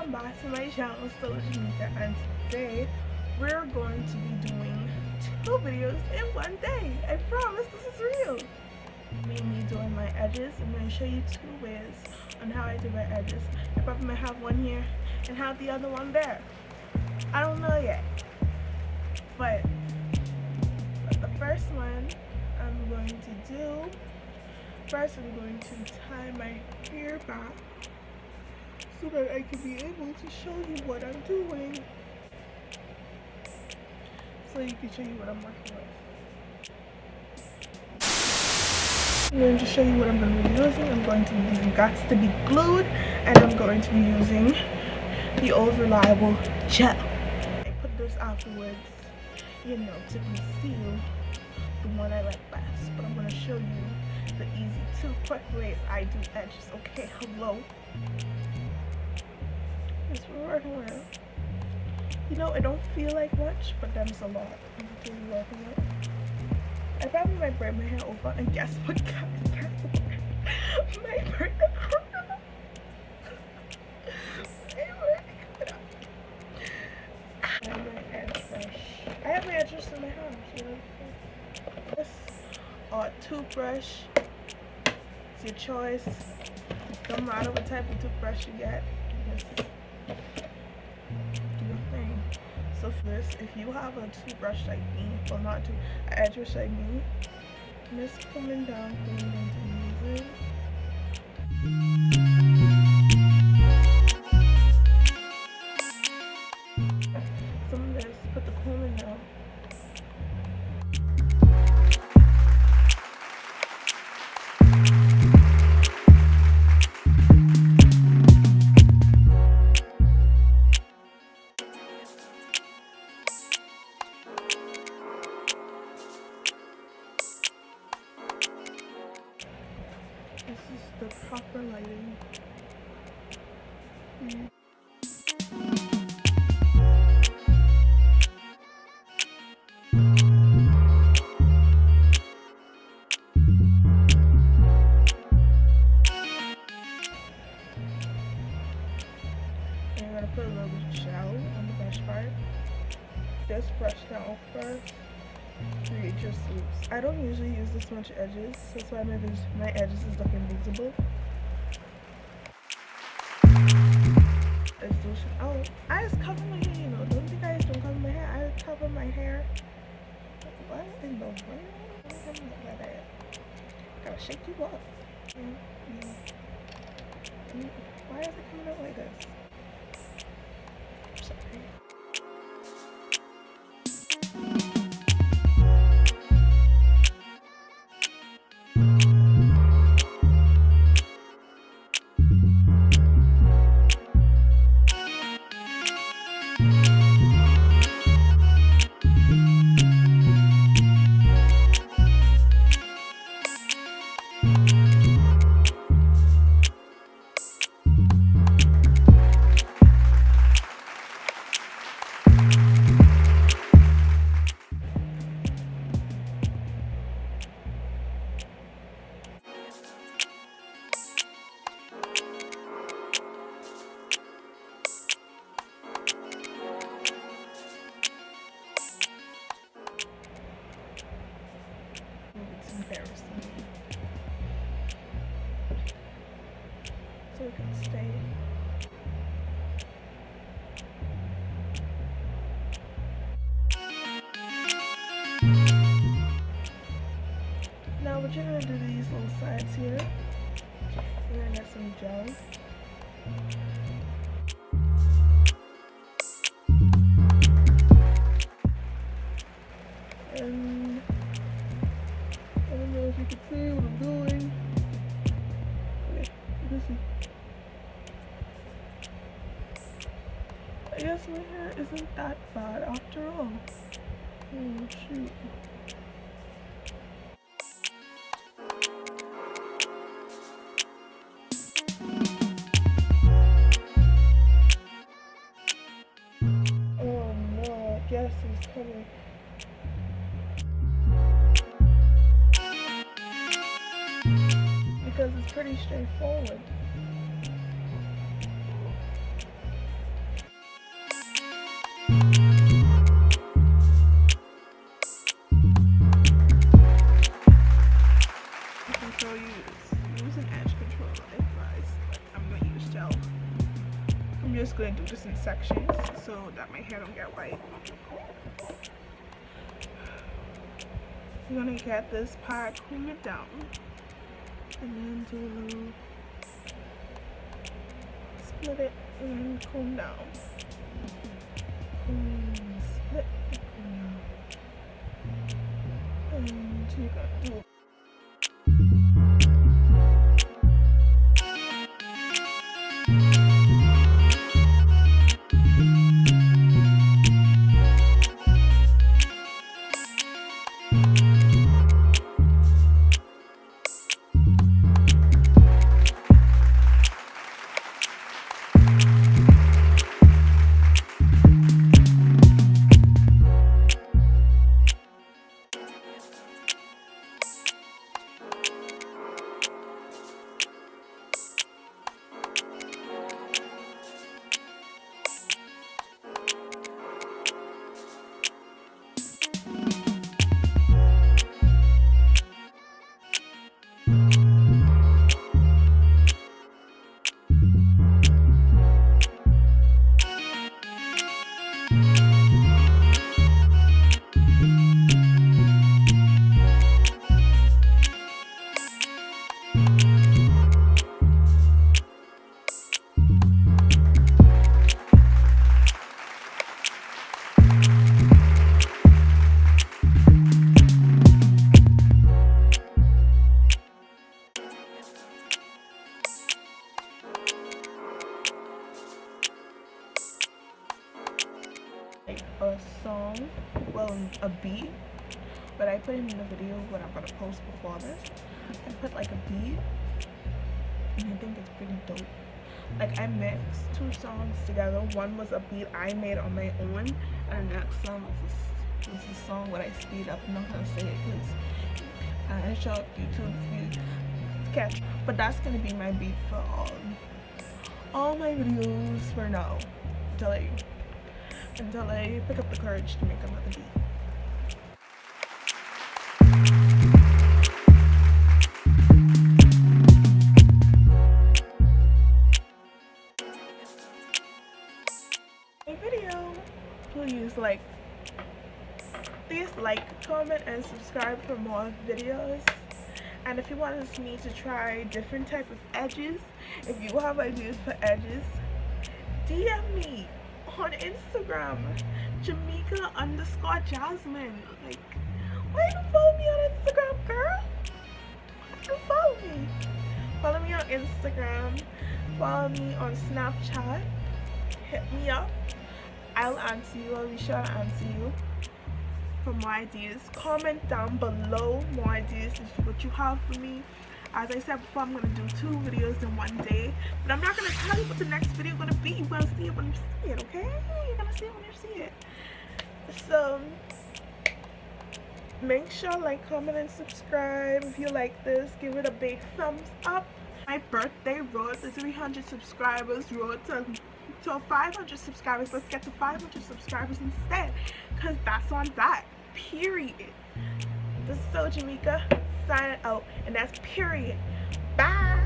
welcome back to my channel, so Jameka, and today we're going to be doing 2 videos in one day. I promise this is real. Me doing my edges. I'm going to show you 2 ways on how I do my edges. I probably might have one here and have the other one there. I don't know yet, but the first one I'm going to do, first I'm going to tie my hair back so that I can be able to show you what I'm doing. So you can show you what I'm working with. I'm going to show you what I'm going to be using. I'm going to be using Gots to be glued, and I'm going to be using the old reliable gel. I put this afterwards, you know, to conceal the one I like best. But I'm going to show you the easy 2 quick ways I do edges. Okay, hello. That's what we're working with. You know, it don't feel like much, but that's a lot. I'm really working with. I probably might braid my hair over, and guess what, guys? Guess what? My braid. I have my edge brush. I have my edges in my house. You know? This or toothbrush. It's your choice. No matter what type of toothbrush you get, just do your thing. So for this, if you have a toothbrush like me, well not an edge brush like me, just coming down, putting into music. Some of this, put the comb in now. This is the proper lighting. And I'm going to put a little bit of gel on the brush part. Just brush down first. Create your swoops. I don't usually use this much edges, that's why my edges is looking visible. Let's do some. Oh, I just cover my hair, you know. Don't think I just don't cover my hair. I cover my hair. What in the world? I'm not like that. Gotta shake you up. Why is it coming out like this? I'm sorry. Embarrassing. So it can stay. Now what you're gonna do to these little sides here, you're gonna get some gel. And I don't know if you can see what I'm doing. Okay, you can see. I guess my hair isn't that bad after all. Oh shoot. Oh no, I guess he's coming. Because it's pretty straightforward. gonna do this in sections so that my hair don't get white. You're gonna get this part, comb it down, and then do a little split it and comb down. Split and comb down. And you're gonna do a song, well, a beat, but I put in the video what I'm gonna post before this. I put like a beat, and I think it's pretty dope. Like, I mixed two songs together. One was a beat I made on my own, and the next song was a song what I speed up. I'm not gonna say it because I show up YouTube to catch, but that's gonna be my beat for all my videos for now, until I pick up the courage to make another beat. My video, please like, comment, and subscribe for more videos. And if you want me to try different type of edges, if you have ideas for edges, DM me on Instagram, Jameka_Jasmine. Like, why you follow me on Instagram, girl? Why you follow me? Follow me on Instagram, follow me on Snapchat, hit me up. I'll answer you. I'll be sure to answer you for more ideas. Comment down below more ideas of what you have for me. As I said before, I'm going to do 2 videos in one day, but I'm not going to tell you what the next video is going to be. You're going to see it when you see it, okay? You're going to see it when you see it. So make sure like, comment, and subscribe. If you like this, give it a big thumbs up. My birthday road to 300 subscribers, road to 500 subscribers. Let's get to 500 subscribers instead, because that's on that, period. This is so Jameka signing out, and that's period. Bye.